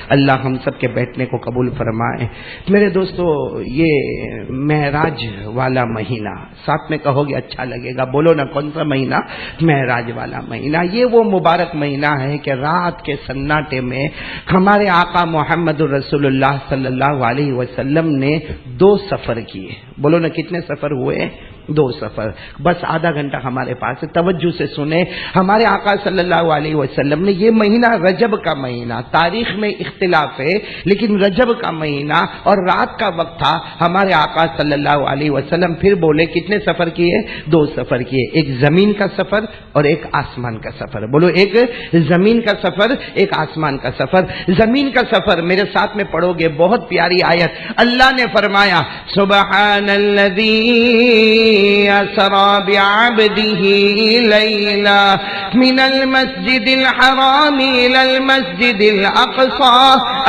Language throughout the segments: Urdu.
اللہ ہم سب کے بیٹھنے کو قبول فرمائے۔ میرے دوستو، یہ معراج والا مہینہ، ساتھ میں کہو گے اچھا لگے گا، بولو نا کون سا مہینہ؟ معراج والا مہینہ۔ یہ وہ مبارک مہینہ ہے کہ رات کے سناٹے میں ہمارے آقا محمد الرسول اللہ صلی اللہ علیہ وسلم نے 2 سفر کیے۔ بولو نا کتنے سفر ہوئے؟ 2 سفر۔ بس آدھا گھنٹہ ہمارے پاس ہے، توجہ سے سنیں۔ ہمارے آقا صلی اللہ علیہ وسلم نے یہ مہینہ رجب کا مہینہ، تاریخ میں اختلاف ہے لیکن رجب کا مہینہ اور رات کا وقت تھا، ہمارے آقا صلی اللہ علیہ وسلم پھر بولے کتنے سفر کیے؟ 2 سفر کیے، ایک زمین کا سفر اور ایک آسمان کا سفر۔ بولو ایک زمین کا سفر، ایک آسمان کا سفر۔ زمین کا سفر میرے ساتھ میں پڑھو گے، بہت پیاری آیت۔ اللہ نے فرمایا سبحان الذی اسری بعبده لیلا من المسجد الحرام الى المسجد الاقصى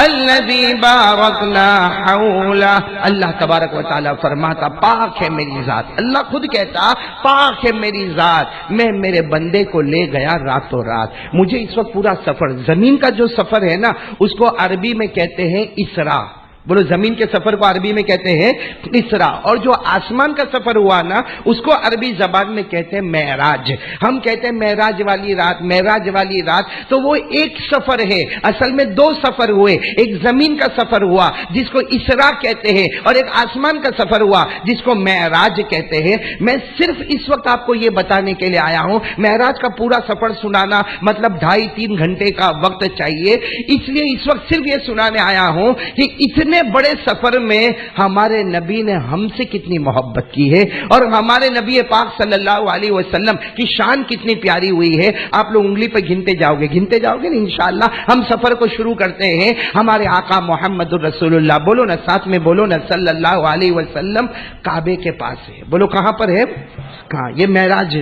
الذي باركنا حوله۔ اللہ تبارک و تعالی فرماتا پاک ہے میری ذات، اللہ خود کہتا پاک ہے میری ذات، میں میرے بندے کو لے گیا راتوں رات۔ مجھے اس وقت پورا سفر، زمین کا جو سفر ہے نا اس کو عربی میں کہتے ہیں اسرا۔ بولو زمین کے سفر کو عربی میں کہتے ہیں اسرا، اور جو آسمان کا سفر ہوا نا اس کو عربی زبان میں کہتے ہیں معراج۔ ہم کہتے ہیں معراج والی رات، معراج والی رات، تو وہ ایک سفر ہے، اصل میں 2 سفر ہوئے، ایک زمین کا سفر ہوا جس کو اسرا کہتے ہیں اور ایک آسمان کا سفر ہوا جس کو معراج کہتے ہیں۔ میں صرف اس وقت آپ کو یہ بتانے کے لیے آیا ہوں، معراج کا پورا سفر سنانا مطلب 2.5-3 گھنٹے کا وقت چاہیے، اس لیے اس وقت صرف یہ سنانے آیا ہوں کہ اتنے بڑے سفر میں ہمارے نبی نے ہم سے کتنی محبت کی ہے اور ہمارے نبی پاک صلی اللہ علیہ وسلم کی شان کتنی پیاری ہوئی ہے۔ آپ لوگ انگلی پہ گنتے جاؤ گے نا انشاءاللہ۔ ہم سفر کو شروع کرتے ہیں، ہمارے آقا محمد الرسول اللہ، بولو نا ساتھ میں، بولو نا صلی اللہ علیہ وسلم کعبے کے پاس ہے۔ بولو کہاں پر ہے؟ کہاں؟ یہ معراج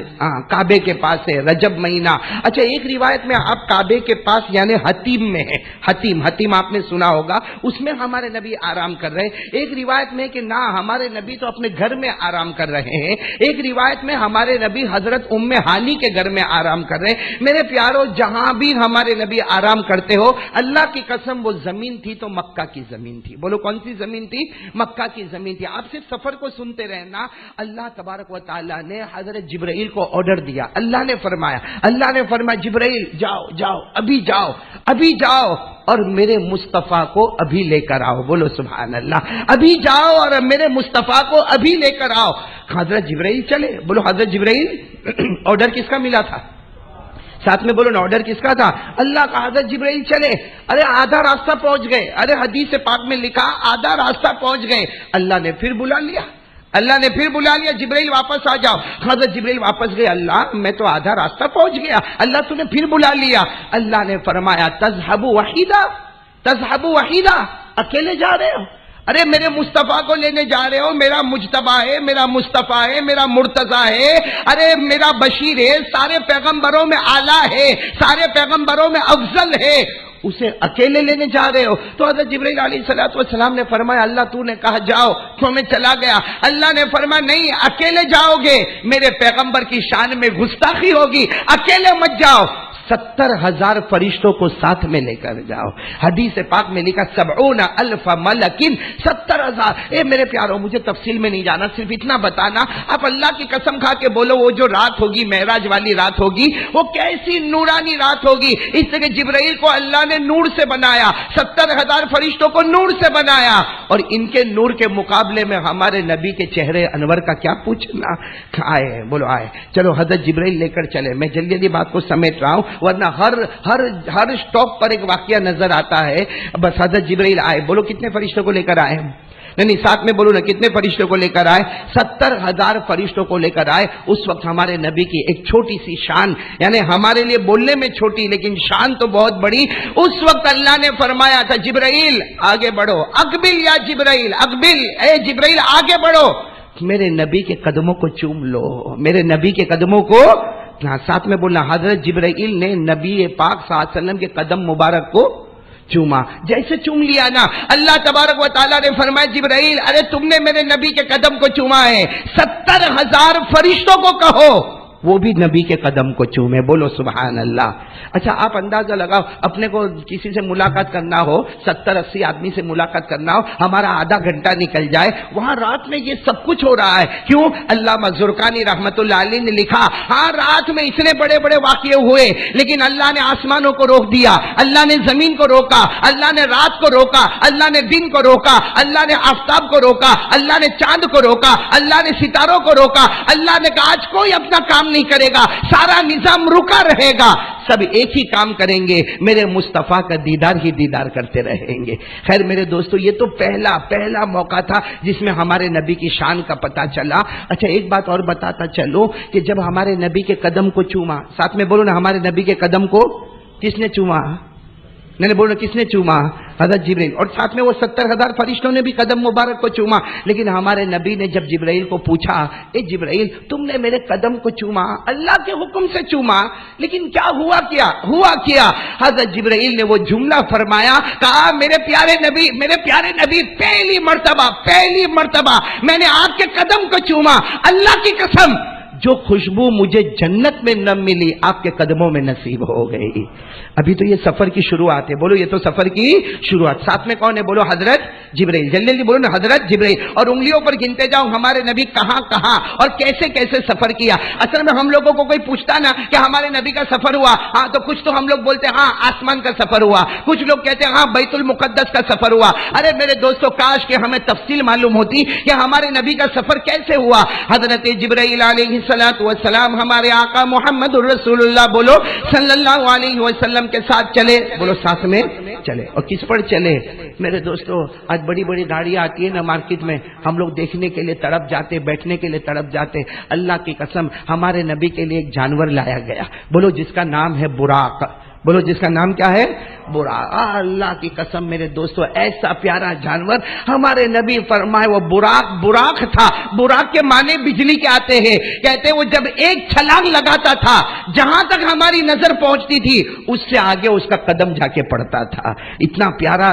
کعبے کے پاس ہے، رجب مہینہ۔ اچھا، ایک روایت میں آپ کعبے کے پاس یعنی حتیم میں ہے، حتیم آپ نے سنا ہوگا، اس میں ہمارے نبی آرام کر رہے ہیں۔ ایک روایت میں کہ نہ ہمارے نبی تو اپنے گھر میں آرام کر رہے ہیں، ایک روایت میں ہمارے نبی حضرت ام ہانی کے گھر میں آرام کر رہے ہیں۔ میرے پیارو، جہاں بھی ہمارے نبی آرام کرتے ہو، اللہ کی قسم وہ زمین تھی تو مکہ کی زمین تھی۔ بولو کون سی زمین تھی؟ مکہ کی زمین تھی۔ آپ صرف سفر کو سنتے رہنا۔ اللہ تبارک و تعالیٰ نے حضرت جبرائیل کو آرڈر دیا، اللہ نے فرمایا جبرائیل جاؤ ابھی جاؤ اور میرے مصطفیٰ کو ابھی لے کر آؤ۔ بولو سبحان اللہ، ابھی جاؤ اور میرے مصطفیٰ کو ابھی لے کر آؤ۔ حضرت جبرائیل چلے۔ بولو حضرت جبرائیل، آرڈر کس کا ملا تھا؟ ساتھ میں بولو نا، آرڈر کس کا تھا؟ اللہ کا۔ حضرت جبرائیل چلے، ارے آدھا راستہ پہنچ گئے، ارے حدیث پاک میں لکھا آدھا راستہ پہنچ گئے، اللہ نے پھر بلا لیا، جبرائیل واپس آ جاؤ۔ حضرت جبرائیل واپس گئے، اللہ میں تو آدھا راستہ پہنچ گیا، اللہ تو نے پھر بلا لیا۔ اللہ نے فرمایا تذهب وحیدہ، اکیلے جا رہے ہو؟ ارے میرے مصطفیٰ کو لینے جا رہے ہو، میرا مجتبی ہے، میرا مصطفیٰ ہے، میرا مرتضیٰ ہے، ارے میرا بشیر ہے، سارے پیغمبروں میں اعلیٰ ہے، سارے پیغمبروں میں افضل ہے، اسے اکیلے لینے جا رہے ہو؟ تو حضرت جبرائیل علیہ السلام نے فرمایا اللہ تو نے کہا جاؤ تو میں چلا گیا۔ اللہ نے فرمایا نہیں، اکیلے جاؤ گے میرے پیغمبر کی شان میں گستاخی ہوگی، اکیلے مت جاؤ، 70,000 فرشتوں کو ساتھ میں لے کر جاؤ۔ حدیث پاک میں لکھا 70,000 ملکن، 70,000۔ اے میرے پیارو، مجھے تفصیل میں نہیں جانا، صرف اتنا بتانا، آپ اللہ کی قسم کھا کے بولو وہ جو رات ہوگی، معراج والی رات ہوگی، وہ کیسی نورانی رات ہوگی۔ اس لیے کہ جبرائیل کو اللہ نے نور سے بنایا، 70,000 فرشتوں کو نور سے بنایا، اور ان کے نور کے مقابلے میں ہمارے نبی کے چہرے انور کا کیا پوچھنا۔ آئے چلو حضرت جبرائیل لے کر چلے۔ میں جلدی بات کو سمیٹ رہا ہوں ورنہ ہر سٹاپ پر ایک واقعہ نظر آتا ہے۔ بس حضرت جبرائیل آئے، بولو کتنے فرشتوں کو لے کر آئے؟ نہیں، ساتھ میں بولو نا کتنے فرشتوں کو لے کر آئے؟ 70,000 فرشتوں کو لے کر آئے۔ اس وقت ہمارے نبی کی ایک چھوٹی سی شان، یعنی ہمارے لیے بولنے میں چھوٹی لیکن شان تو بہت بڑی۔ اس وقت اللہ نے فرمایا تھا جبرائیل آگے بڑھو، اقبل یا جبرائیل، اقبل، اے جبرائیل آگے بڑھو، میرے نبی کے قدموں کو چوم لو، میرے نبی کے قدموں کو۔ ساتھ میں بولنا، حضرت جبرائیل نے نبی پاک صلی اللہ علیہ وسلم کے قدم مبارک کو چوما۔ جیسے چوم لیا نا، اللہ تبارک و تعالیٰ نے فرمایا جبرائیل ارے تم نے میرے نبی کے قدم کو چوما ہے، 70,000 فرشتوں کو کہو وہ بھی نبی کے قدم کو چومے. بولو سبحان اللہ. اچھا آپ اندازہ لگاؤ, اپنے کو کسی سے ملاقات کرنا ہو, 70-80 آدمی سے ملاقات کرنا ہو, ہمارا آدھا گھنٹہ نکل جائے, وہاں رات میں یہ سب کچھ ہو رہا ہے. کیوں؟ علامہ زرقانی رحمت اللہ علیہ نے لکھا, ہاں رات میں اتنے بڑے بڑے واقعے ہوئے, لیکن اللہ نے آسمانوں کو روک دیا, اللہ نے زمین کو روکا, اللہ نے رات کو روکا, اللہ نے دن کو روکا, اللہ نے آفتاب کو روکا, اللہ نے چاند کو روکا, اللہ نے ستاروں کو روکا. اللہ نے کہا آج کوئی اپنا کام نہیں کرے گا, سارا نظام رکا رہے گا, سب ایک ہی کام کریں گے, میرے مصطفیٰ کا دیدار ہی دیدار کرتے رہیں گے. خیر میرے دوستو, یہ تو پہلا موقع تھا جس میں ہمارے نبی کی شان کا پتہ چلا. اچھا ایک بات اور بتاتا چلو کہ جب ہمارے نبی کے قدم کو چوما, ساتھ میں بولو نا, ہمارے نبی کے قدم کو کس نے چوما؟ نہیں بولو کس نے چوما؟ حضرت جبرائیل. اور ساتھ میں وہ 70,000 فرشتوں نے بھی قدم مبارک کو چوما. لیکن ہمارے نبی نے جب جبرائیل کو پوچھا, اے جبرائیل تم نے میرے قدم کو چوما, اللہ کے حکم سے چوما, لیکن کیا ہوا کیا؟ حضرت جبرائیل نے وہ جملہ فرمایا, کہا میرے پیارے نبی پہلی مرتبہ میں نے آپ کے قدم کو چوما. اللہ کی قسم جو خوشبو مجھے جنت میں نہ ملی آپ کے قدموں میں نصیب ہو گئی. ابھی تو یہ سفر کی شروعات ہے. بولو یہ تو سفر کی شروعات. ساتھ میں کون ہے؟ بولو حضرت جبرائیل. جلدی بولو نا, حضرت جبرائیل. اور انگلیوں پر گنتے جاؤ ہمارے نبی کہاں اور کیسے سفر کیا. اصل میں ہم لوگوں کو کوئی پوچھتا نا کہ ہمارے نبی کا سفر ہوا, ہاں تو کچھ تو ہم لوگ بولتے ہیں ہاں آسمان کا سفر ہوا, کچھ لوگ کہتے ہیں ہاں بیت المقدس کا سفر ہوا. ارے میرے دوستو, کاش کہ ہمیں تفصیل معلوم ہوتی کہ ہمارے نبی کا سفر کیسے ہوا. حضرت جبرائیل علیہ الصلوۃ والسلام ہمارے آقا محمد الرسول اللہ بولو صلی اللہ علیہ وسلم کے ساتھ چلے. بولو ساتھ میں چلے. اور کس پر چلے میرے دوستو؟ آج بڑی گاڑیاں آتی ہیں نا مارکیٹ میں, ہم لوگ دیکھنے کے لیے تڑپ جاتے, بیٹھنے کے لیے تڑپ جاتے. اللہ کی قسم ہمارے نبی کے لیے ایک جانور لایا گیا, بولو جس کا نام ہے براق. بولو جس کا نام کیا ہے؟ براق. اللہ کی قسم میرے دوستو, ایسا پیارا جانور. ہمارے نبی فرمائے وہ براق تھا. براق کے معنی بجلی کے آتے ہیں. کہتے وہ جب ایک چھلانگ لگاتا تھا, جہاں تک ہماری نظر پہنچتی تھی اس سے آگے اس کا قدم جا کے پڑتا تھا. اتنا پیارا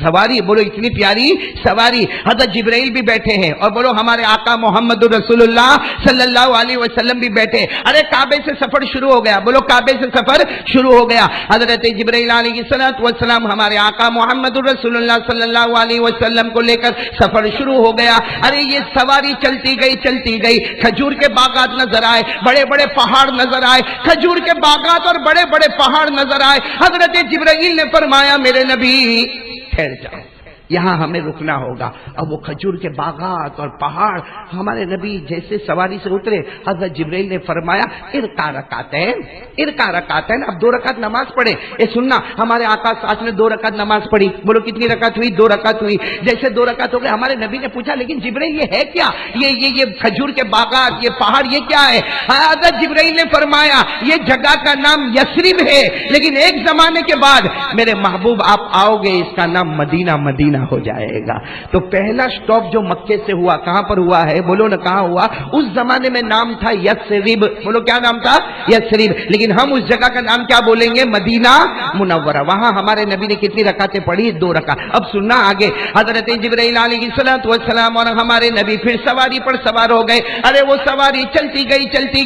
سواری. بولو اتنی پیاری سواری. حضرت جبرائیل بھی بیٹھے ہیں, اور بولو ہمارے آقا محمد رسول اللہ صلی اللہ علیہ وسلم بھی بیٹھے. ارے کعبے سے سفر شروع ہو گیا. بولو کعبے سے سفر شروع ہو گیا. حضرت جبرائیل علیہ الصلوۃ والسلام ہمارے آقا محمد رسول اللہ صلی اللہ علیہ وسلم کو لے کر سفر شروع ہو گیا. ارے یہ سواری چلتی گئی. کھجور کے باغات نظر آئے, بڑے پہاڑ نظر آئے, کھجور کے باغات اور بڑے پہاڑ نظر آئے. حضرت جبرائیل نے فرمایا میرے نبی ٹھہر جاؤ, یہاں ہمیں رکنا ہوگا. اب وہ کھجور کے باغات اور پہاڑ, ہمارے نبی جیسے سواری سے اترے, حضرت جبرائیل نے فرمایا ارکع رکعتین. اب 2 رکعت نماز پڑھے. یہ سننا, ہمارے آقا ساتھ میں 2 رکعت نماز پڑھی. بولو کتنی رکعت ہوئی؟ 2 رکعت ہوئی. جیسے 2 رکعت ہو گئے, ہمارے نبی نے پوچھا لیکن جبرائیل یہ ہے کیا؟ یہ کھجور کے باغات, یہ پہاڑ, یہ کیا ہے؟ حضرت جبرائیل نے فرمایا یہ جگہ کا نام یثرب ہے, لیکن ایک زمانے کے بعد میرے محبوب آپ آؤ گے, اس کا نام مدینہ ہو جائے گا. تو پہلا سٹاپ جو مکے سے ہوا, کہاں پر ہوا ہے؟ بولو نا کہاں ہوا؟ اس زمانے میں نام تھا یثرب. بولو کیا نام تھا؟ یثرب. لیکن ہم اس جگہ کا نام کیا بولیں گے؟ مدینہ منورہ. وہاں ہمارے نبی نے کتنی رکعتیں پڑھی؟ 2 رکعت. اب سننا آگے. حضرت جبرائیل علیہ الصلوۃ والسلام اور ہمارے نبی پھر سواری پر سوار ہو گئے. ارے وہ سواری چلتی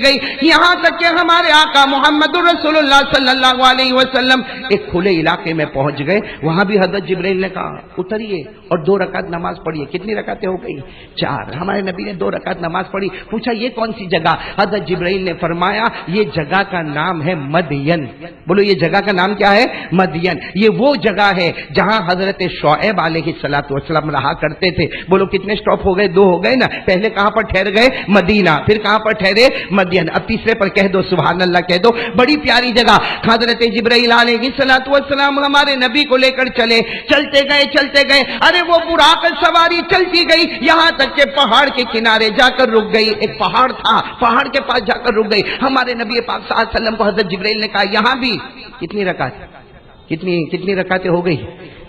گئی یہاں تک کہ ہمارے آقا محمد رسول اللہ صلی اللہ علیہ وسلم ایک کھلے علاقے میں پہنچ گئے. وہاں بھی حضرت جبرائیل نے کہا اتریے اور 2 رکعت نماز پڑھیے. کتنی رکعتیں ہو گئی؟ 4. ہمارے نبی نے 2 رکعت نماز پڑھی. پوچھا یہ کون سی جگہ؟ حضرت جبرائیل نے فرمایا یہ جگہ کا نام ہے مدین. بولو یہ جگہ کا نام کیا ہے؟ مدین. یہ وہ جگہ ہے جہاں حضرت شعیب علیہ السلام رہا کرتے تھے. بولو کتنے سٹاپ ہو گئے؟ 2 ہو گئے نا. پہلے کہاں پر ٹھہر گئے؟ مدینہ. پھر کہاں پر ٹھہرے؟ مدین. اب تیسرے پر کہہ دو سبحان اللہ, کہہ دو بڑی پیاری جگہ. حضرت جبرائیل علیہ السلام ہمارے نبی کو لے کر چلتے گئے. ارے وہ براق سواری چلتی گئی یہاں تک کہ پہاڑ کے کنارے جا کر رک گئی. ایک پہاڑ تھا, پہاڑ کے پاس جا کر رک گئی. ہمارے نبی پاک صلی اللہ علیہ وسلم کو حضرت جبرائیل نے کہا یہاں بھی کتنی رکعتیں ہو گئی؟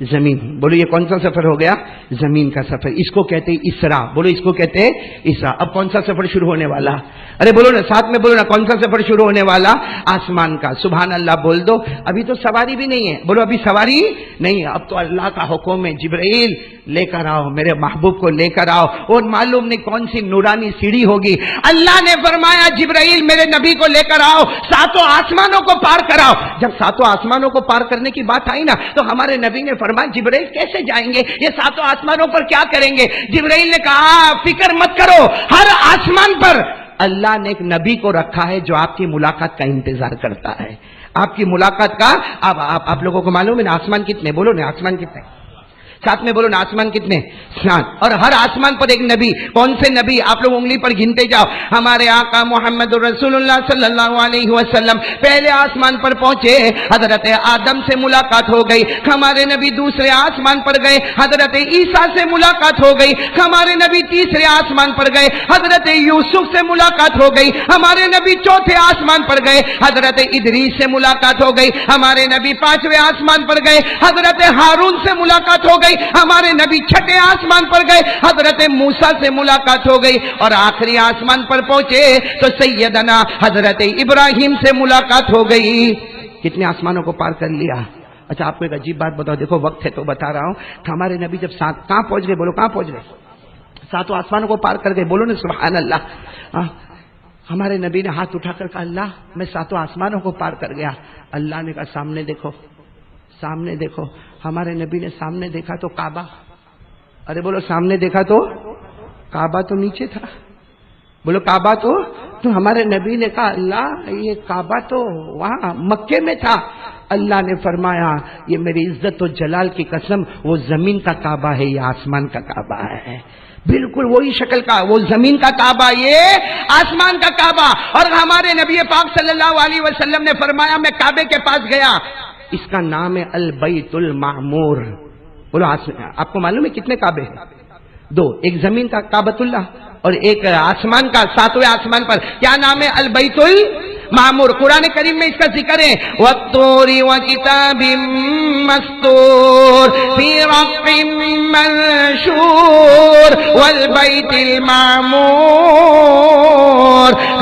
زمین. بولو یہ کون سا سفر ہو گیا؟ زمین کا سفر. اس کو کہتے ہیں اسرا. بولو اس کو کہتے ہیں اسرا. اب کون سا سفر شروع ہونے والا؟ ارے بولو نا ساتھ میں بولو نا, کون سا سفر شروع ہونے والا؟ آسمان کا. سبحان اللہ بول دو. ابھی تو سواری بھی نہیں ہے. بولو ابھی سواری نہیں ہے. اب تو اللہ کا حکم ہے, جبرائیل لے کر آؤ, میرے محبوب کو لے کر آؤ. اور معلوم نہیں کون سی نورانی سیڑھی ہوگی. اللہ نے فرمایا جبرائیل میرے نبی کو لے کر آؤ, ساتوں آسمانوں کو پار کراؤ. جب ساتوں آسمانوں کو پار کرنے کی بات آئی نا تو ہمارے نبی نے فرمایا جبرائیل کیسے جائیں گے, یہ ساتوں آسمانوں پر کیا کریں گے؟ جبرائیل نے کہا فکر مت کرو, ہر آسمان پر اللہ نے ایک نبی کو رکھا ہے جو آپ کی ملاقات کا انتظار کرتا ہے. آپ کی ملاقات کا. اب آپ لوگوں کو معلوم ہے نا آسمان کتنے؟ بولو نا آسمان کتنے؟ ساتھ میں بولو نا آسمان کتنے؟ 7. اور ہر آسمان پر ایک نبی. کون سے نبی؟ آپ لوگ انگلی پر گنتے جاؤ. ہمارے آقا محمد رسول اللہ صلی اللہ علیہ وسلم پہلے آسمان پر پہنچے, حضرت آدم سے ملاقات ہو گئی. ہمارے نبی دوسرے آسمان پر گئے, حضرت عیسیٰ سے ملاقات ہو گئی. ہمارے نبی تیسرے آسمان پر گئے, حضرت یوسف سے ملاقات ہو گئی. ہمارے نبی چوتھے آسمان پر گئے, حضرت ادریس سے ملاقات ہو گئی. ہمارے نبی 5ویں آسمان پر گئے, حضرت ہارون سے ملاقات ہو گئی. ہمارے نبی 6 آسمان پر گئے, حضرت موسیٰ سے ملاقات ہو گئی. اور آخری آسمان پر پہنچے تو سیدنا حضرت ابراہیم سے ملاقات ہو گئی. کتنے آسمانوں کو پار کر لیا. اچھا آپ کو ایک عجیب بات بتاؤ, دیکھو وقت ہے تو بتا رہا ہوں. ہمارے نبی جب کہاں پہنچ گئے؟ بولو کہاں پہنچ گئے؟ ساتوں آسمانوں کو پار کر گئے. بولو نا سبحان اللہ. ہمارے نبی نے ہاتھ اٹھا کر کہا اللہ میں ساتوں آسمانوں کو پار کر گیا. اللہ نے کہا سامنے دیکھو, سامنے دیکھو. ہمارے نبی نے سامنے دیکھا تو کعبہ. ارے بولو سامنے دیکھا تو کعبہ تو نیچے تھا. بولو کعبہ تو ہمارے نبی نے کہا اللہ یہ کعبہ تو وہاں مکے میں تھا. اللہ نے فرمایا یہ میری عزت و جلال کی قسم, وہ زمین کا کعبہ ہے, یہ آسمان کا کعبہ ہے. بالکل وہی شکل کا, وہ زمین کا کعبہ, یہ آسمان کا کعبہ. اور ہمارے نبی پاک صلی اللہ علیہ وسلم نے فرمایا میں کعبے کے پاس گیا, اس کا نام ہے البیت المعمور. بولو آپ کو معلوم ہے کتنے کعبے ہیں؟ 2. ایک زمین کا کعبۃ اللہ اور ایک آسمان کا 7ویں آسمان پر. کیا نام ہے؟ البیت المعمور. قرآن کریم میں اس کا ذکر ہے وَالطُّورِ وَكِتَابٍ مَّسْطُورٍ فِي رَقٍّ مَّنشُورٍ وَالْبَيْتِ الْمَعْمُورِ.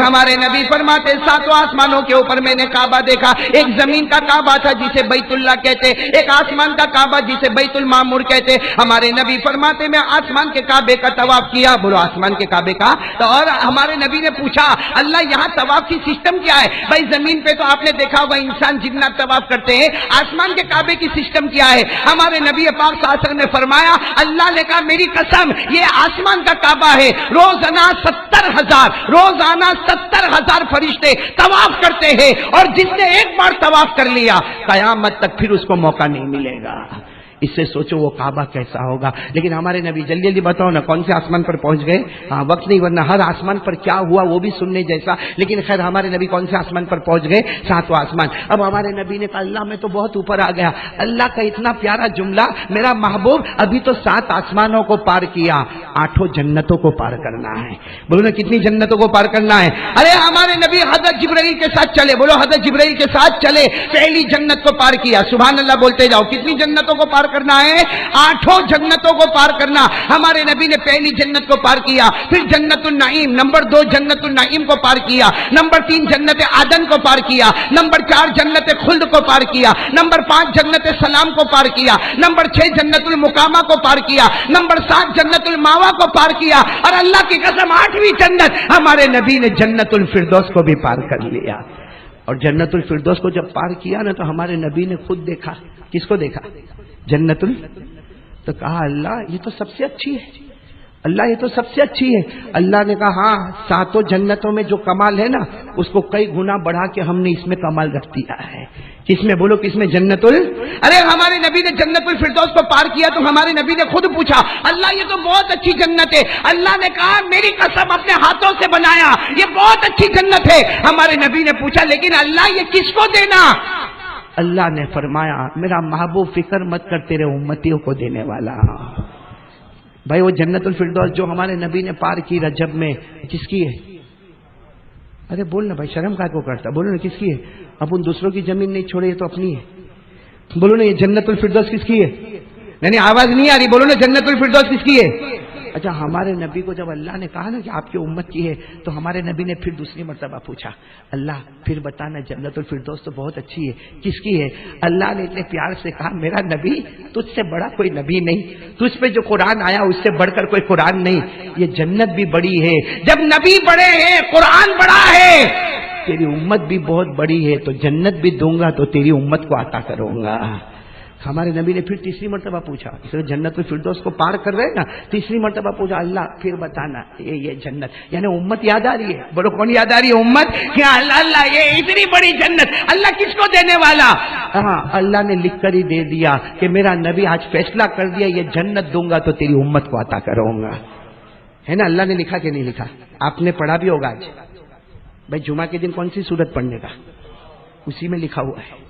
ہمارے نبی فرماتے 7 آسمانوں کے اوپر میں نے کعبہ دیکھا. ایک زمین کا کعبہ تھا جسے بیت اللہ کہتے, ایک آسمان کا کعبہ جسے بیت المعمور کہتے. ہمارے نبی فرماتے میں آسمان کے کعبے کا طواف کیا. بولو آسمان کے کعبے کا. اور ہمارے نبی نے پوچھا اللہ یہاں طواف کی سسٹم کیا ہے؟ بھائی زمین پہ تو آپ نے دیکھا ہوگا انسان جتنا طواف کرتے ہیں, آسمان کے کعبے کی سسٹم کیا ہے؟ ہمارے نبی پاک صلی اللہ علیہ وسلم نے فرمایا اللہ نے کہا میری قسم یہ آسمان کا کعبہ ہے, روزانہ 70,000 فرشتے طواف کرتے ہیں, اور جس نے ایک بار طواف کر لیا قیامت تک پھر اس کو موقع نہیں ملے گا. اس سے سوچو وہ کعبہ کیسا ہوگا. لیکن ہمارے نبی جلدی جلدی بتاؤ نا کون سے آسمان پر پہنچ گئے؟ وقت نہیں, ورنہ ہر آسمان پر کیا ہوا وہ بھی سننے جیسا. لیکن خیر ہمارے نبی کون سے آسمان پر پہنچ گئے؟ 7واں آسمان. اب ہمارے نبی نے کہا اللہ میں تو بہت اوپر آ گیا. اللہ کا اتنا پیارا جملہ, میرا محبوب ابھی تو 7 آسمانوں کو پار کیا, 8 جنتوں کو پار کرنا ہے. بولو نا کتنی جنتوں کو پار کرنا ہے؟ ارے ہمارے نبی حضرت جبرائیل کے ساتھ چلے. بولو حضرت جبرائیل کے ساتھ چلے, پہلی جنت کو پار کیا. سبحان اللہ بولتے جاؤ. کتنی جنتوں کو پار کرنا ہے؟ 8 جنتوں کو پار کرنا. ہمارے نبی نے پہلی جنت کو پار کیا, پھر جنت النعیم, نمبر 2 جنت النعیم کو پار کیا, نمبر 3 جنت عدن کو پار کیا, نمبر 4 جنت خلد کو پار کیا, نمبر 5 جنت سلام کو پار کیا, نمبر 6 جنت المقامہ کو پار کیا, نمبر 7 جنت الماوا کو پار کیا, اور اللہ کی قسم 8ویں جنت ہمارے نبی نے جنت الفردوس کو بھی پار کر لیا. اور جنت الفردوس کو جب پار کیا نا تو ہمارے نبی نے خود دیکھا. کس کو دیکھا؟ جنت تو کہا اللہ یہ تو سب سے اچھی ہے, اللہ یہ تو سب سے اچھی ہے. اللہ نے کہا ہاں 7 جنتوں میں جو کمال ہے نا اس کو کئی گنا بڑھا کے ہم نے اس میں کمال رکھ دیا ہے. کس میں؟ بولو کس میں؟ ارے ہمارے نبی نے جنت الفردوس کو پار کیا تو ہمارے نبی نے خود پوچھا اللہ یہ تو بہت اچھی جنت ہے. اللہ نے کہا میری قسم اپنے ہاتھوں سے بنایا یہ بہت اچھی جنت ہے. ہمارے نبی نے پوچھا لیکن اللہ یہ کس کو دینا؟ اللہ نے فرمایا میرا محبوب فکر مت کر, تیرے امتیوں کو دینے والا. بھائی وہ جنت الفردوس جو ہمارے نبی نے پار کی رجب میں, کس کی ہے؟ ارے بولنا بھائی, شرم کا کو کرتا, بولو نا کس کی ہے؟ اب ان دوسروں کی زمین نہیں چھوڑے, یہ تو اپنی ہے. بولو نا یہ جنت الفردوس کس کی ہے؟ نہیں آواز نہیں آ رہی، بولو نا جنت الفردوس کس کی ہے؟ اچھا ہمارے نبی کو جب اللہ نے کہا نا کہ آپ کی امت کی ہے تو ہمارے نبی نے پھر دوسری مرتبہ پوچھا اللہ پھر بتانا جنت الفردوس تو بہت اچھی ہے کس کی ہے؟ اللہ نے اتنے پیار سے کہا میرا نبی تجھ سے بڑا کوئی نبی نہیں، تجھ پہ جو قرآن آیا اس سے بڑھ کر کوئی قرآن نہیں، یہ جنت بھی بڑی ہے، جب نبی بڑے ہیں قرآن بڑا ہے، تیری امت بھی بہت بڑی ہے تو جنت بھی دوں گا تو تیری امت کو عطا کروں گا۔ ہمارے نبی نے پھر تیسری مرتبہ پوچھا، اس لیے جنت الفردوس کو پار کر رہے نا، تیسری مرتبہ پوچھا اللہ پھر بتانا یہ جنت، یعنی امت یاد آ رہی ہے، بولو کون یاد آ رہی ہے؟ امت، کیا اللہ یہ اتنی بڑی جنت اللہ کس کو دینے والا؟ ہاں اللہ نے لکھ کر ہی دے دیا کہ میرا نبی آج فیصلہ کر دیا یہ جنت دوں گا تو تیری امت کو عطا کروں گا، ہے نا؟ اللہ نے لکھا کہ نہیں لکھا؟ آپ نے پڑھا بھی ہوگا آج بھائی جمعہ کے دن کون سی سورت پڑھنے کا، اسی میں لکھا ہوا ہے،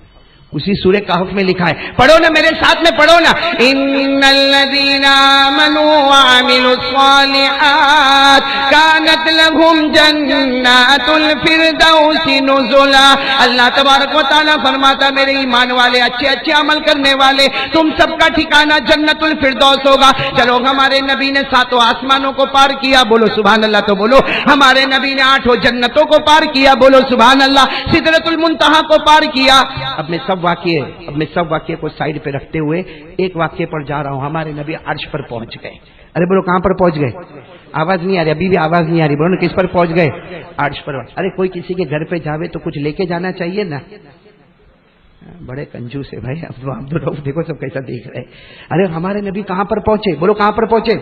اسی سورہ کہف میں لکھا ہے، پڑھو نا میرے ساتھ میں پڑھو نا، ان الذین آمنوا وعملوا الصالحات كانت لهم جنات الفردوس نزلا۔ اللہ تبارک و تعالیٰ فرماتا میرے ایمان والے اچھے اچھے عمل کرنے والے تم سب کا ٹھکانہ جنت الفردوس ہوگا۔ چلو ہمارے نبی نے 7 آسمانوں کو پار کیا، بولو سبحان اللہ، تو بولو ہمارے نبی نے 8 جنتوں کو پار کیا، بولو سبحان اللہ، سدرۃ المنتہا کو پار کیا۔ اب میں سب واقعے کو سائیڈ پہ رکھتے ہوئے ایک واقعے پر جا رہا ہوں، ہمارے نبی عرش پر پہنچ گئے۔ ارے بولو کہاں پر پہنچ گئے؟ آواز نہیں آ رہی، ابھی بھی آواز نہیں آ رہی، بولو نا کس پر پہنچ گئے؟ عرش پر۔ ارے کوئی کسی کے گھر پہ جاوے تو کچھ لے کے جانا چاہیے نا، بڑے کنجوس ہے بھائی عبدالرؤف، دیکھو سب کیسا دیکھ رہے۔ ارے ہمارے نبی کہاں پر پہنچے؟ بولو کہاں پر پہنچے؟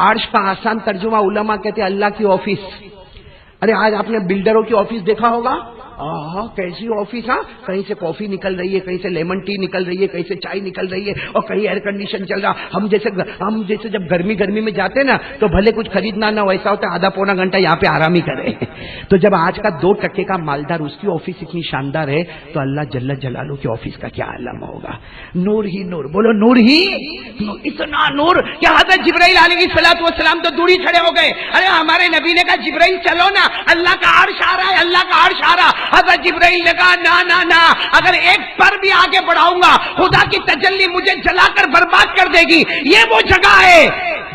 عرش کا آسان ترجمہ علماء کہتے ہیں اللہ کی آفس۔ ارے آج آپ نے بلڈروں کی آفس دیکھا ہوگا، کیسی آفس، ہاں کہیں سے کافی نکل رہی ہے، کہیں سے لیمن ٹی نکل رہی ہے، کہیں سے چائے نکل رہی ہے، اور کہیں ایئر کنڈیشن چل رہا۔ ہم جیسے جب گرمی میں جاتے نا تو بھلے کچھ خریدنا نہ ہو، ایسا ہوتا ہے آدھا پونا گھنٹہ یہاں پہ آرام ہی کرے۔ تو جب آج کا 2% کا مالدار اس کی آفس اتنی شاندار ہے تو اللہ جل جلالہ کی آفس کا کیا عالم ہوگا؟ نور ہی نور، بولو نور ہی نور، اتنا نور کہ حضرت جبرائیل علیہ السلام تو دور ہی کھڑے ہو گئے۔ ارے ہمارے نبی نے کہا جبرائیل چلو نا، اللہ کا عرش آ رہا ہے، اللہ کا عرش آ رہا۔ حضرت جبرائیل نے کہا نا، اگر ایک پر بھی آگے بڑھاؤں گا خدا کی تجلی مجھے جلا کر برباد کر دے گی۔ یہ وہ جگہ ہے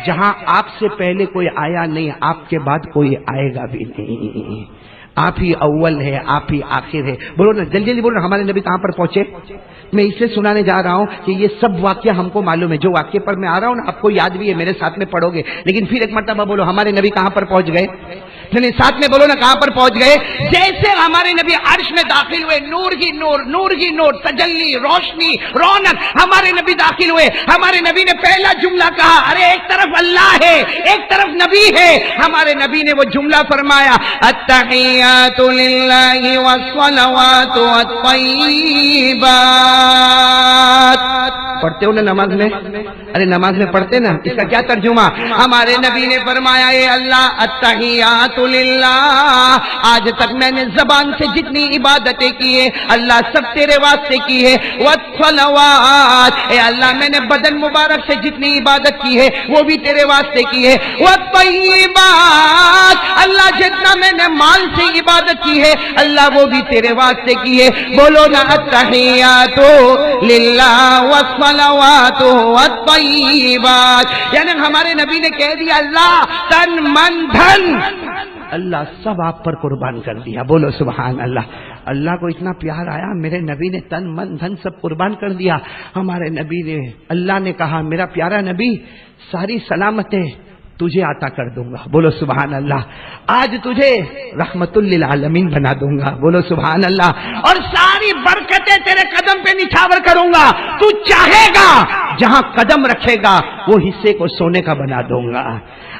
جہاں آپ سے پہلے کوئی آیا نہیں، آپ کے بعد کوئی آئے گا بھی نہیں، آپ ہی اول ہے، آپ ہی آخر ہے۔ بولو نا جلدی بولو، ہمارے نبی کہاں پر پہنچے؟ میں اس سے سنانے جا رہا ہوں کہ یہ سب واقعہ ہم کو معلوم ہے، جو واقعے پر میں آ رہا ہوں نا آپ کو یاد بھی ہے، میرے ساتھ میں پڑھو گے، لیکن پھر ایک مرتبہ بولو ہمارے نبی کہاں پر پہنچ گئے؟ ساتھ میں بولو نا کہاں پر پہنچ گئے؟ جیسے ہمارے نبی عرش میں داخل ہوئے، نور ہی نور، تجلی، روشنی، رونق، ہمارے نبی داخل ہوئے۔ ہمارے نبی نے پہلا جملہ کہا، ارے ایک طرف اللہ ہے ایک طرف نبی ہے۔ ہمارے نبی نے وہ جملہ فرمایا، التحیات للہ والصلوات والطیبات۔ پڑھتے ہو نا نماز میں؟ ارے نماز میں پڑھتے نا، اس کا کیا ترجمہ؟ ہمارے نبی نے فرمایا اے اللہ التحیات للہ، آج تک میں نے زبان سے جتنی عبادتیں کی ہے اللہ سب تیرے واسطے کی ہے، والصلوات، اے اللہ میں نے بدن مبارک سے جتنی عبادت کی ہے وہ بھی تیرے واسطے کی ہے، والطیبات، اللہ جتنا میں نے مال سے عبادت کی ہے اللہ وہ بھی تیرے واسطے کی ہے۔ بولو نا التحیات للہ والصلوات والطیبات، یعنی ہمارے نبی نے کہہ دیا اللہ تن من دھن اللہ سب آپ پر قربان کر دیا، بولو سبحان اللہ۔ اللہ کو اتنا پیار آیا، میرے نبی نے تن من دھن سب قربان کر دیا۔ ہمارے نبی نے، اللہ نے کہا میرا پیارا نبی ساری سلامتیں تجھے عطا کر دوں گا، بولو سبحان اللہ۔ آج تجھے رحمت للعالمین بنا دوں گا، بولو سبحان اللہ، اور ساری برکتیں تیرے قدم پہ نچھاور کروں گا، تو چاہے گا جہاں قدم رکھے گا وہ حصے کو سونے کا بنا دوں گا۔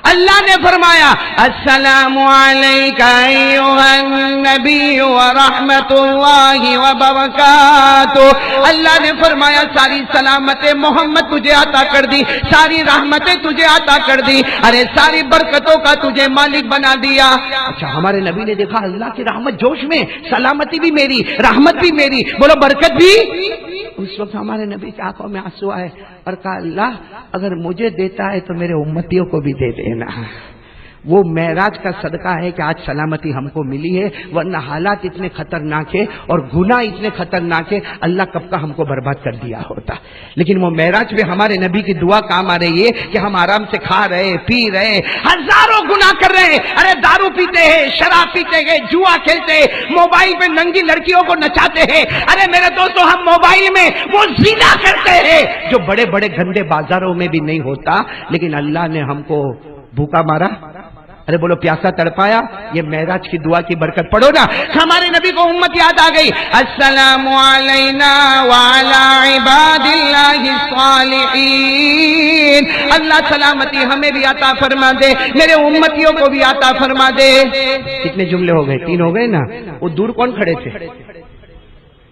اللہ نے فرمایا السلام علیکہ ایھا النبی ورحمۃ اللہ وبرکاتہ، اللہ نے فرمایا ساری سلامتیں محمد تجھے عطا کر دی، ساری رحمتیں تجھے عطا کر دی، ارے ساری برکتوں کا تجھے مالک بنا دیا۔ اچھا ہمارے نبی نے دیکھا اللہ کی رحمت جوش میں، سلامتی بھی میری، رحمت بھی میری، بولو برکت بھی۔ اس وقت ہمارے نبی کی آنکھوں میں آنسو آئے اور کہا اللہ اگر مجھے دیتا ہے تو میرے امتیوں کو بھی دے دینا، وہ معراج کا صدقہ ہے کہ آج سلامتی ہم کو ملی ہے، ورنہ حالات اتنے خطرناک ہے اور گناہ اتنے خطرناک ہے، اللہ کب کا ہم کو برباد کر دیا ہوتا۔ لیکن وہ معراج میں ہمارے نبی کی دعا کام آ رہی ہے کہ ہم آرام سے کھا رہے، پی رہے، ہزاروں گناہ کر رہے، ارے دارو پیتے ہیں، شراب پیتے ہیں، جوا کھیلتے ہیں، موبائل پہ ننگی لڑکیوں کو نچاتے ہیں، ارے میرے دوستو ہم موبائل میں وہ زنا کرتے ہیں جو بڑے بڑے گندے بازاروں میں بھی نہیں ہوتا، لیکن اللہ نے ہم کو بھوکا مارا، ارے بولو پیاسا تڑپایا۔ یہ معراج کی دعا کی برکت پڑھو نا، ہمارے نبی کو امت یاد آ گئی۔ السلام علینا وعلی عباد اللہ الصالحین، اللہ سلامتی ہمیں بھی عطا فرما دے، میرے امتیوں کو بھی عطا فرما دے۔ کتنے جملے ہو گئے؟ 3 ہو گئے نا۔ وہ دور کون کھڑے تھے؟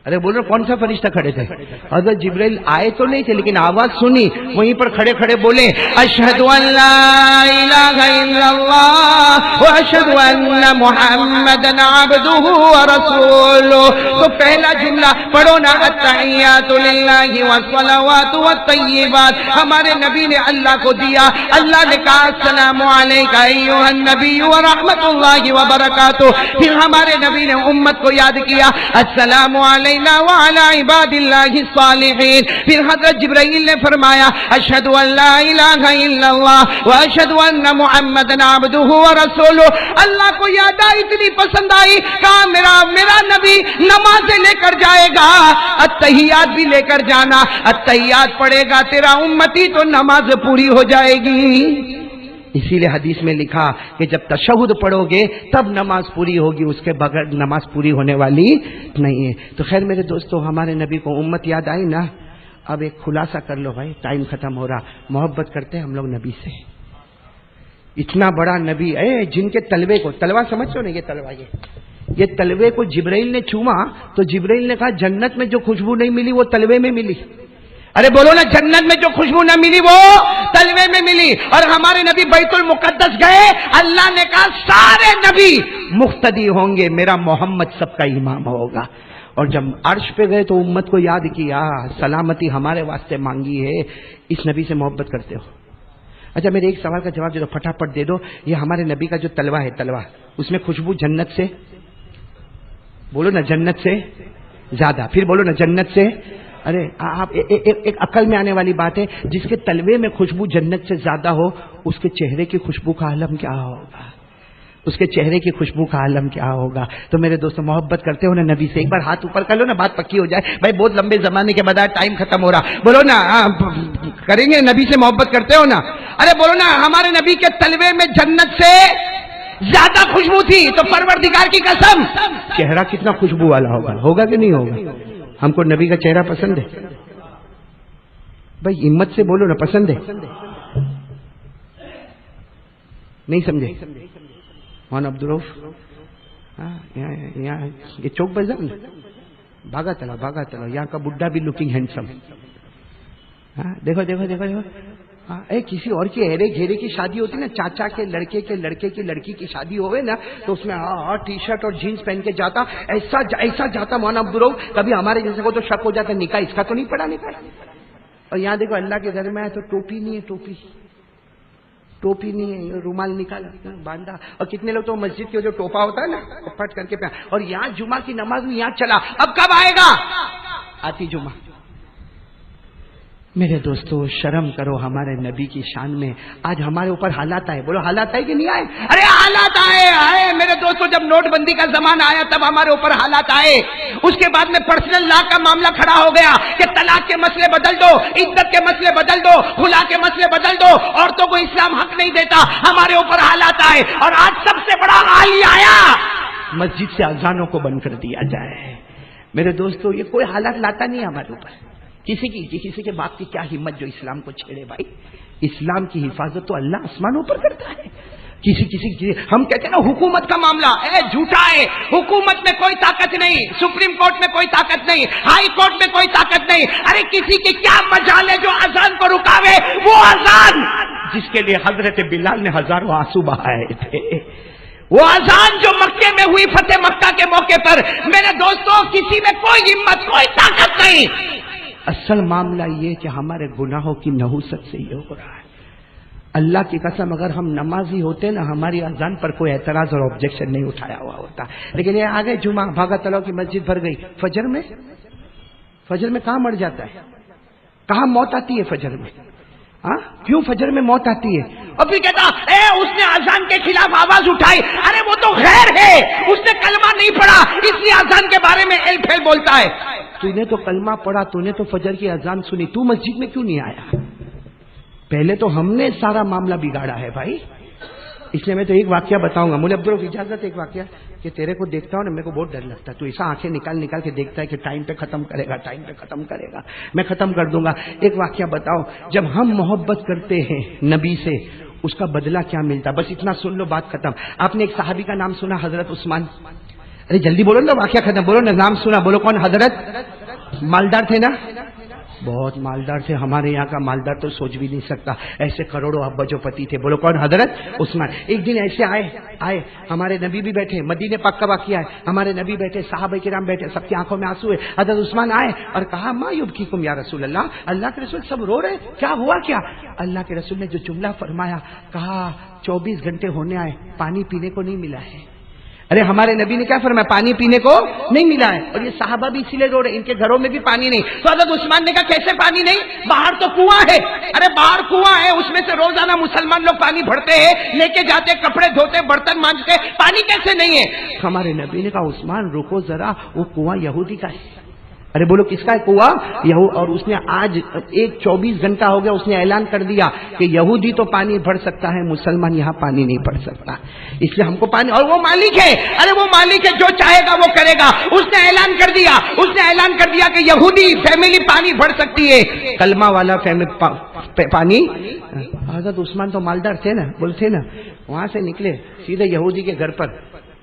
ارے بول رہے کون سا فرشتہ کھڑے تھے؟ حضرت جبرائیل آئے تو نہیں تھے، لیکن آواز سنی، وہیں پر کھڑے کھڑے بولے اشہد ان لا الہ الا اللہ واشہد ان محمدا عبدہ ورسولہ۔ تو پہلا جملہ پڑھو نا، التحیات للہ والصلوات والطیبات، ہمارے نبی نے اللہ کو دیا، اللہ نے کہا السلام علیکہ ایھا النبی ورحمۃ اللہ وبرکاتہ۔ پھر ہمارے نبی نے امت کو یاد کیا، السلام علیکہ وعلی عباد اللہ الصالحین۔ پھر حضرت جبرائیل نے فرمایا اشہد ان لا الہ الا اللہ واشہد ان محمدا عبدہ ورسولہ۔ اللہ کو یاد آئی، اتنی پسند آئی، کہا میرا نبی نمازیں لے کر جائے گا، التحیات بھی لے کر جانا، التحیات پڑھے گا تیرا امتی تو نماز پوری ہو جائے گی۔ اسی لیے حدیث میں لکھا کہ جب تشہد پڑھو گے تب نماز پوری ہوگی، اس کے بغیر نماز پوری ہونے والی نہیں ہے۔ تو خیر میرے دوستو، ہمارے نبی کو امت یاد آئی نا۔ اب ایک خلاصہ کر لو بھائی، ٹائم ختم ہو رہا۔ محبت کرتے ہیں ہم لوگ نبی سے، اتنا بڑا نبی ہے جن کے تلوے کو، تلوا سمجھو نا، یہ تلوا، یہ تلوے کو جبرائیل نے چوما تو جبرائیل نے کہا جنت میں جو خوشبو نہیں ملی وہ تلوے میں ملی۔ ارے بولو نا، جنت میں جو خوشبو نہ ملی وہ تلوے میں ملی۔ اور ہمارے نبی بیت المقدس گئے، اللہ نے کہا سارے نبی مقتدی ہوں گے، میرا محمد سب کا امام ہوگا۔ اور جب عرش پہ گئے تو امت کو یاد کیا، سلامتی ہمارے واسطے مانگی ہے۔ اس نبی سے محبت کرتے ہو؟ اچھا میرے ایک سوال کا جواب دے دو، پھٹافٹ دے دو۔ یہ ہمارے نبی کا جو تلوا ہے، تلوا، اس میں خوشبو جنت سے، بولو نا جنت سے زیادہ، پھر بولو نا جنت سے۔ ارے آپ ایک عقل میں آنے والی بات ہے، جس کے تلوے میں خوشبو جنت سے زیادہ ہو، اس کے چہرے کی خوشبو کا عالم کیا ہوگا؟ اس کے چہرے کی خوشبو کا عالم کیا ہوگا؟ تو میرے دوستو، محبت کرتے ہو نا نبی سے؟ ایک بار ہاتھ اوپر کر لو نا، بات پکی ہو جائے۔ بھائی بہت لمبے زمانے کے بعد ٹائم ختم ہو رہا، بولو نا کریں گے؟ نبی سے محبت کرتے ہو نا؟ ارے بولو نا، ہمارے نبی کے تلوے میں جنت سے زیادہ خوشبو تھی، تو پروردگار کی قسم چہرہ کتنا خوشبو والا ہوگا، ہوگا کہ نہیں ہوگا؟ ہم کو نبی کا چہرہ پسند ہے بھائی، ہمت سے بولو نا، پسند ہے؟ نہیں سمجھے؟ مولانا عبدالرؤف، یہ چوک بازار نا، بھاگا چلا یہاں کا بڈھا بھی لکنگ ہینڈسم۔ دیکھو دیکھو دیکھو دیکھو، کسی اور کی ہیرے گھیرے کی شادی ہوتی نا، چاچا کے لڑکے کی لڑکی کی شادی ہوئے نا، تو اس میں ٹی شرٹ اور جینس پہن کے جاتا، ایسا جاتا مولانا عبدالرؤف، کبھی ہمارے جیسے کو تو شک ہو جاتا نکاح اس کا تو نہیں پڑا نکاح۔ اور یہاں دیکھو اللہ کے گھر میں آئے تو ٹوپی نہیں ہے، ٹوپی نہیں ہے، رومال نکالا باندھا، اور کتنے لوگ تو مسجد کے جو ٹوپا ہوتا ہے نا پٹ کر کے پہنا، اور یہاں جمعہ کی نماز میں یہاں چلا، اب کب آئے گا؟ آتی جمعہ۔ میرے دوستو، شرم کرو ہمارے نبی کی شان میں۔ آج ہمارے اوپر حالات آئے، بولو حالات آئے کہ نہیں آئے؟ ارے حالات آئے میرے دوستو، جب نوٹ بندی کا زمانہ آیا تب ہمارے اوپر حالات آئے۔ اس کے بعد میں پرسنل لا کا معاملہ کھڑا ہو گیا کہ طلاق کے مسئلے بدل دو، عدت کے مسئلے بدل دو، خلا کے مسئلے بدل دو، عورتوں کو اسلام حق نہیں دیتا۔ ہمارے اوپر حالات آئے، اور آج سب سے بڑا حال یہ آیا، مسجد سے اذانوں کو بند کر دیا جائے۔ میرے دوستو، یہ کوئی حالات لاتا نہیں ہمارے اوپر۔ کسی کے باپ کی کیا ہمت جو اسلام کو چھیڑے بھائی؟ اسلام کی حفاظت تو اللہ آسمانوں پر کرتا ہے۔ ہم کہتے ہیں نا حکومت کا معاملہ جھوٹا ہے، حکومت میں کوئی طاقت نہیں، سپریم کورٹ میں کوئی طاقت نہیں، ہائی کورٹ میں کوئی طاقت نہیں۔ ارے کسی کی کیا مجال ہے جو اذان کو رکاوے؟ وہ اذان جس کے لیے حضرت بلال نے ہزاروں آنسو بہائے تھے، وہ اذان جو مکے میں ہوئی فتح مکہ کے موقع پر، میرے دوستوں کسی میں کوئی ہمت، کوئی طاقت نہیں۔ اصل معاملہ یہ کہ ہمارے گناہوں کی نحوست سے یہ ہو رہا ہے۔ اللہ کی قسم اگر ہم نمازی ہوتے نا ہماری اذان پر کوئی اعتراض اور آبجیکشن نہیں اٹھایا ہوا ہوتا. لیکن یہ آگے جمعہ بھاگا تلاؤ کی مسجد بھر گئی. فجر میں کہاں مر جاتا ہے؟ کہاں موت آتی ہے فجر میں؟ ہاں کیوں فجر میں موت آتی ہے؟ اور پھر کہتا اس نے اذان کے خلاف آواز اٹھائی. ارے وہ تو غیر ہے, اس نے کلمہ نہیں پڑھا اس لیے اذان کے بارے میں ایل پھیل بولتا ہے. تو نے تو کلمہ پڑھا, تو نے تو فجر کی اذان سنی, تو مسجد میں کیوں نہیں آیا؟ پہلے تو ہم نے سارا معاملہ بگاڑا ہے بھائی. اس لیے میں تو ایک واقعہ بتاؤں گا. مجھے عبدالرؤف اجازت ایک واقعہ کہ تیرے کو دیکھتا ہوں نا میرے کو بہت ڈر لگتا ہے. تو ایسا آنکھیں نکال کے دیکھتا ہے کہ ٹائم پہ ختم کرے گا. میں ختم کر دوں گا. ایک واقعہ بتاؤ, جب ہم محبت کرتے ہیں نبی سے اس کا بدلہ کیا ملتا؟ بس اتنا سن لو, بات ختم. آپ نے ایک صحابی کا نام سنا, حضرت عثمان. ارے جلدی بولو نا, واقعہ ختم. بولو نا, نام سنا, بولو کون؟ حضرت. مالدار تھے نا, بہت مالدار تھے. ہمارے یہاں کا مالدار تو سوچ بھی نہیں سکتا, ایسے کروڑوں ابجو پتی تھے. بولو کون؟ حضرت عثمان. ایک دن ایسے آئے ہمارے نبی بھی بیٹھے, مدینے پاک کا واقعہ ہے. ہمارے نبی بیٹھے, صحابہ کرام بیٹھے, سب کی آنکھوں میں آنسو ہے. حضرت عثمان آئے اور کہا ما یبکیکم یا رسول اللہ, اللہ کے رسول سب رو رہے, کیا ہوا کیا؟ اللہ کے رسول نے جو جملہ فرمایا, کہا 24 گھنٹے ہونے آئے پانی پینے کو نہیں ملا ہے. ارے ہمارے نبی نے کیا فرمایا؟ پانی پینے کو نہیں ملا ہے. اور یہ صحابہ بھی اسی لیے رو رہے, ان کے گھروں میں بھی پانی نہیں. تو حضرت عثمان نے کہا کیسے پانی نہیں؟ باہر تو کنواں ہے. ارے باہر کنواں ہے, اس میں سے روزانہ مسلمان لوگ پانی بھرتے ہیں, لے کے جاتے, کپڑے دھوتے, برتن مانجتے, پانی کیسے نہیں ہے؟ ہمارے نبی نے کہا عثمان رکو ذرا, وہ کنواں یہودی کا ہے. ارے بولو کس کا ہے کنواں؟ اور اس نے آج 24 گھنٹہ ہو گیا, اس نے اعلان کر دیا کہ یہودی تو پانی بھر سکتا ہے, مسلمان یہاں پانی نہیں بھر سکتا, اس لیے ہم کو پانی. اور وہ مالک ہے, ارے وہ مالک ہے, جو چاہے گا وہ کرے گا. اس نے اعلان کر دیا کہ یہودی فیملی پانی بھر سکتی ہے, کلمہ والا پانی. حضرت عثمان تو مالدار تھے نا, بولتے نا, وہاں سے نکلے سیدھے یہودی کے گھر پر,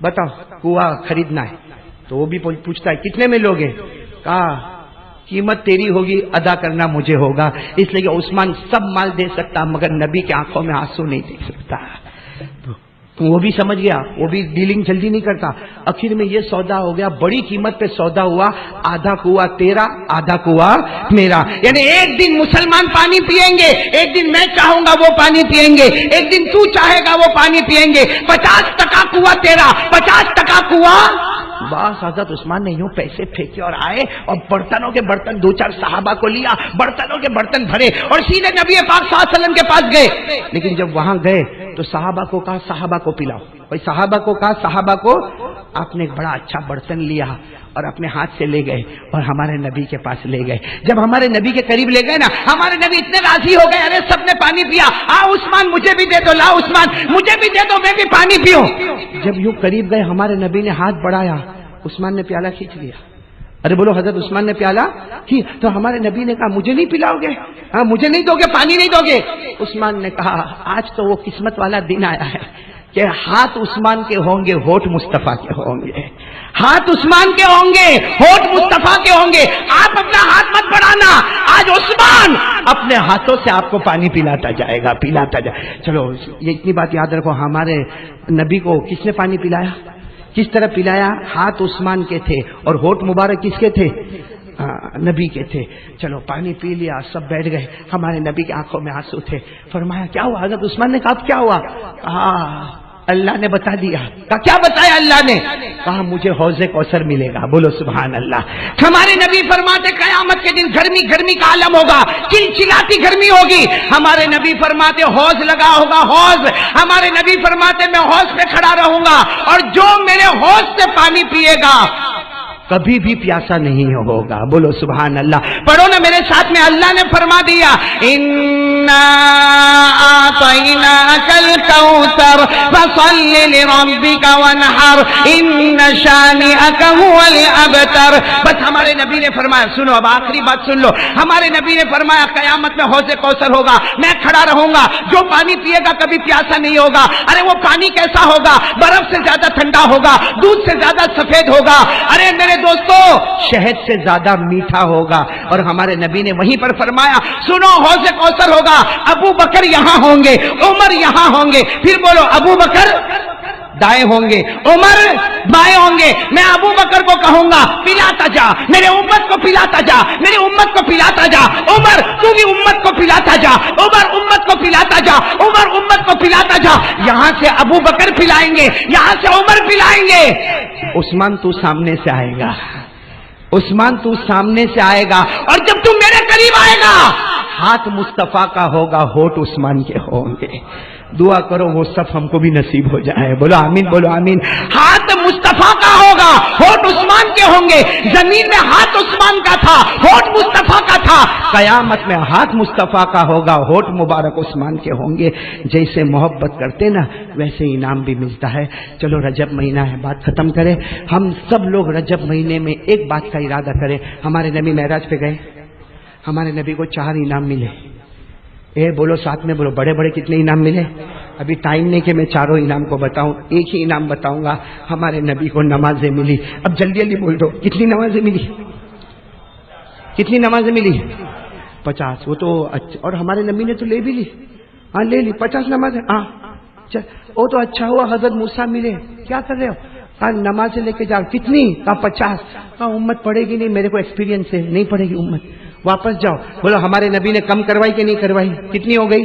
بتاؤ کنواں خریدنا ہے. تو وہ بھی پوچھتا ہے کتنے میں لوگے؟ کہا قیمت تیری ہوگی, ادا کرنا مجھے ہوگا. اس لیے کہ عثمان سب مال دے سکتا مگر نبی کی آنکھوں میں آنسو نہیں دیکھ سکتا. وہ بھی سمجھ گیا, وہ بھی ڈیلنگ جلدی نہیں کرتا. آخر میں یہ سودا ہو گیا, بڑی قیمت پہ سودا ہوا, آدھا کنواں تیرا, آدھا کنواں میرا. یعنی ایک دن مسلمان پانی پیئیں گے, ایک دن میں چاہوں گا وہ پانی پیئیں گے, ایک دن تو چاہے گا وہ پانی پیئیں گے. 50% کنواں تیرا, 50% کنواں. بس حضرت عثمان نے یوں پیسے پھینکے اور آئے اور برتنوں کے برتن 2-4 صحابہ کو لیا, برتنوں کے برتن بھرے اور سیدھے نبی پاک صلی اللہ علیہ وسلم کے پاس گئے. لیکن جب وہاں گئے تو صحابہ کو کہا صحابہ کو پلاؤ. بھائی صحابہ کو کہا صحابہ کو, آپ نے ایک بڑا اچھا برتن لیا اور اپنے ہاتھ سے لے گئے اور ہمارے نبی کے پاس لے گئے. جب ہمارے نبی کے قریب لے گئے نا, ہمارے نبی اتنے راضی ہو گئے, ارے سب نے پانی پیا, عثمان مجھے بھی دے دو, لا عثمان مجھے بھی دے دو, میں بھی پانی پیوں. جب یوں قریب گئے ہمارے نبی نے ہاتھ بڑھایا, عثمان نے پیالہ کھینچ لیا. ارے بولو حضرت عثمان نے پیالہ کی. تو ہمارے نبی نے کہا مجھے نہیں پلاؤ گے؟ ہاں مجھے نہیں دو گے, پانی نہیں دو گے؟ عثمان نے کہا آج تو وہ قسمت والا دن آیا ہے کہ ہاتھ عثمان کے ہوں گے, ہوٹ مصطفیٰ کے ہوں گے. ہاتھ عثمان کے ہوں گے, ہوٹ مصطفیٰ کے ہوں گے. آپ اپنا ہاتھ مت بڑھانا, آج عثمان اپنے ہاتھوں سے آپ کو پانی پلاتا جائے گا, پلاتا جائے. چلو یہ اتنی بات یاد رکھو, ہمارے نبی کو کس نے پانی پلایا, کس طرح پلایا؟ ہاتھ عثمان کے تھے اور ہوٹ مبارک کس کے تھے؟ نبی کے تھے. چلو پانی پی لیا, سب بیٹھ گئے. ہمارے نبی کی آنکھوں میں آنسو تھے. فرمایا کیا ہوا؟ حضرت عثمان نے کہا کیا ہوا؟ اللہ نے بتا دیا. کہا کیا بتایا اللہ نے؟ کہا مجھے حوض کوثر ملے گا. بولو سبحان اللہ. ہمارے نبی فرماتے قیامت کے دن گرمی کا عالم ہوگا, چلچلاتی گرمی ہوگی. ہمارے نبی فرماتے حوض لگا ہوگا, حوض. ہمارے نبی فرماتے میں حوض پہ کھڑا رہوں گا اور جو میرے حوض سے پانی پیے گا کبھی بھی پیاسا نہیں ہوگا. بولو سبحان اللہ. پڑھو نا میرے ساتھ میں, اللہ نے فرما دیا اِنَّا أَعْطَيْنَاكَ الْكَوْثَرَ فَصَلِّ لِرَبِّكَ وَانْحَرْ إِنَّ شَانِئَكَ هُوَ الْأَبْتَرُ. بس ہمارے نبی نے فرمایا, سنو اب آخری بات سن لو. ہمارے نبی نے فرمایا قیامت میں حوض کوثر ہوگا, میں کھڑا رہوں گا, جو پانی پیے گا کبھی پیاسا نہیں ہوگا. ارے وہ پانی کیسا ہوگا؟ برف سے زیادہ ٹھنڈا ہوگا, دودھ سے زیادہ سفید ہوگا. ارے میرے دوستو شہد سے زیادہ میٹھا ہوگا. اور ہمارے نبی نے وہیں پر فرمایا سنو حوض کوثر ہوگا, ابو بکر یہاں ہوں گے, عمر یہاں ہوں گے. پھر بولو ابو بکر دائیں ہوں گے, عمر بائیں ہوں گے. میں ابو بکر کو کہوں گا پلاتا جا, میرے امت کو پلاتا جا, میری امت کو پلاتا جا. عمر تو بھی امت کو پلاتا جا, عمر امت کو پلاتا جا, عمر جا یہاں سے ابو بکر پلائیں گے, یہاں سے عمر پلائیں گے. عثمان تو سامنے سے آئے گا, عثمان تو سامنے سے آئے گا, اور جب تو میرے قریب آئے گا ہاتھ مصطفیٰ کا ہوگا, ہونٹ عثمان کے ہوں گے. دعا کرو وہ سب ہم کو بھی نصیب ہو جائے. بولو آمین, بولو آمین. ہاتھ مصطفیٰ کا ہوگا, ہونٹ عثمان کے ہوں گے. زمین میں ہاتھ عثمان کا تھا, ہونٹ مصطفیٰ کا تھا. قیامت میں ہاتھ مصطفیٰ کا ہوگا, ہونٹ مبارک عثمان کے ہوں گے. جیسے محبت کرتے نا ویسے انعام بھی ملتا ہے. چلو رجب مہینہ ہے, بات ختم کریں. ہم سب لوگ رجب مہینے میں ایک بات کا ارادہ کریں. ہمارے نبی معراج پہ گئے, ہمارے نبی کو 4 انعام ملے. بولو ساتھ میں بولو, بڑے بڑے کتنے انعام ملے؟ ابھی ٹائم نہیں کہ میں چاروں انعام کو بتاؤں, ایک ہی انعام بتاؤں گا. ہمارے نبی کو نمازیں ملی. اب جلدی جلدی بول دو, کتنی نمازیں ملی؟ کتنی نمازیں ملی؟ 50. وہ تو اور ہمارے نبی نے تو لے بھی لی. ہاں لے لی 50 نمازیں. ہاں وہ تو اچھا ہوا حضرت موسیٰ ملے. کیا کر رہے ہو؟ کہا نمازیں لے کے جاؤ. کتنی؟ کہا 50. کہا امت پڑھے گی نہیں, میرے کو ایکسپیرینس ہے, نہیں پڑھے گی امت, واپس جاؤ. بولو ہمارے نبی نے کم کروائی کہ نہیں کروائی؟ کتنی ہو گئی؟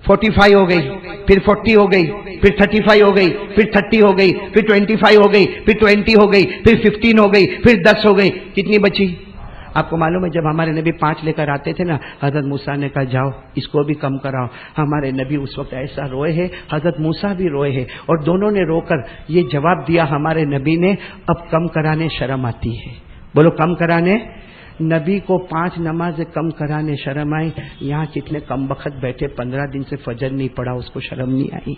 45 ہو گئی, پھر 40 ہو گئی, پھر 35 ہو گئی, پھر 30 ہو گئی, پھر 25 ہو گئی, پھر 20 ہو گئی, پھر 15 ہو گئی, پھر 10 ہو گئی. کتنی بچی؟ آپ کو معلوم ہے جب ہمارے نبی 5 لے کر آتے تھے نا, حضرت موسیٰ نے کہا جاؤ اس کو بھی کم کراؤ. ہمارے نبی اس وقت ایسا روئے ہیں, حضرت موسیٰ بھی روئے ہیں, اور دونوں نے رو کر یہ جواب دیا ہمارے نبی نے, اب کم کرانے شرم آتی ہے. بولو کم کرانے. نبی کو 5 نمازیں کم کرانے شرم آئی. یہاں کتنے کم بخت بیٹھے 15 دن سے فجر نہیں پڑا, اس کو شرم نہیں آئی.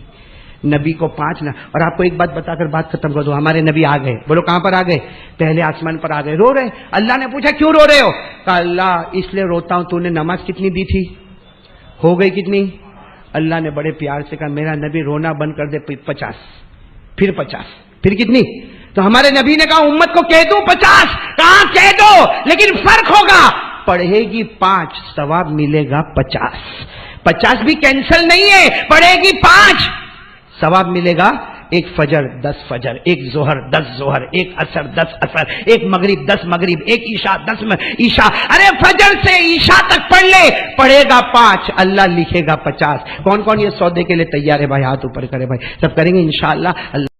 نبی کو 5 اور آپ کو ایک بات بتا کر بات ختم کر دو. ہمارے نبی آ گئے. بولو کہاں پر آ گئے؟ پہلے آسمان پر آ گئے. رو رہے. اللہ نے پوچھا کیوں رو رہے ہو؟ کہا اللہ اس لیے روتا ہوں, تو نے نماز کتنی دی تھی؟ ہو گئی کتنی؟ اللہ نے بڑے پیار سے کہا میرا نبی رونا بند کر دے 50, پھر 50, پھر کتنی؟ تو ہمارے نبی نے کہا امت کو کہہ دوں 50. کہاں کہہ دو, لیکن فرق ہوگا, پڑھے گی 5 ثواب ملے گا 50. 50 بھی کینسل نہیں ہے, پڑھے گی 5 ثواب ملے گا. ایک فجر 10 فجر, ایک ظہر 10 ظہر, ایک عصر 10 عصر, ایک مغرب 10 مغرب, ایک عشاء 10 عشاء. ارے فجر سے عشاء تک پڑھ لے, پڑھے گا 5, اللہ لکھے گا 50. کون کون یہ سودے کے لیے تیار ہے بھائی؟ ہاتھ اوپر کرے بھائی, سب کریں گے انشاءاللہ. اللہ